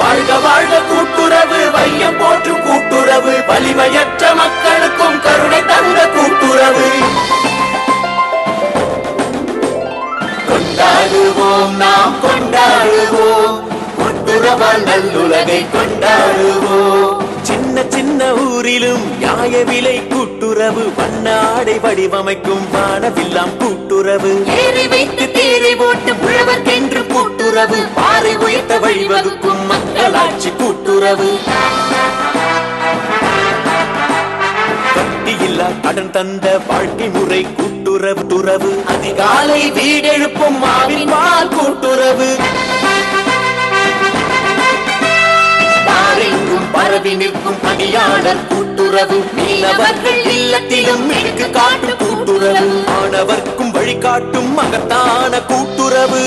வாழ்க வாழ்க கூட்டுறவு, வையம் போற்றும் கூட்டுறவு, வலிமையற்ற மக்களுக்கும் கருணை தந்த கூட்டுறவு. கொண்டாடுவோம் நாம் கொண்டாடுவோம், கூட்டுறவால் நல்லுலகை கொண்டாடுவோம். சின்ன சின்ன ஊரிலும் நியாய விலை கூட்டுறவு, வண்ணாடை வடிவமைக்கும் வானவில்லாம் கூட்டுறவு, ஏறி வைத்து தேரை போட்டு உழவர்க்கென்று கூட்டுறவு, பாறை உயர்த்த வழிவகுக்கும் மக்களாட்சி கூட்டுறவு. வட்டியில்லா கடன் தந்த வாழ்க்கை முறை கூட்டுறவு துறவு, அதிகாலை வீடெழுப்பும் மாவின் பால் கூட்டுறவு, பரவி நிற்கும் பணியாளர் கூட்டுறவு, மீனவர்கள் இல்லத்திலும் மிடுக்கு காட்டும் கூட்டுறவு, மாணவர்க்கும் வழிகாட்டும் மகத்தான கூட்டுறவு.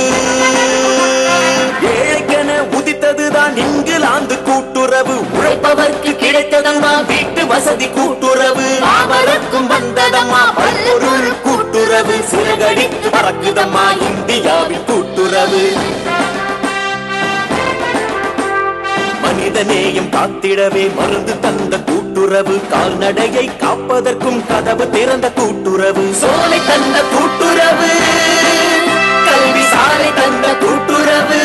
ஏழைக்கென உதித்ததுதான் இங்கிலாந்து கூட்டுறவு, உழைப்பவர்க்கு கிடைத்ததம்மா வீட்டு வசதி கூட்டுறவு, அவருக்கும் வந்ததம்மா பல்பொருள் கூட்டுறவு, சிறகடித்து பறக்குதம்மா இந்தியாவில் கூட்டுறவு. மனிதநேயம் காத்திடவே மருந்து தந்த கூட்டுறவு, கால்நடையை காப்பதற்கும் கதவு திறந்த கூட்டுறவு, சோலை தந்த கூட்டுறவு, கல்வி சாலை தந்த கூட்டுறவு,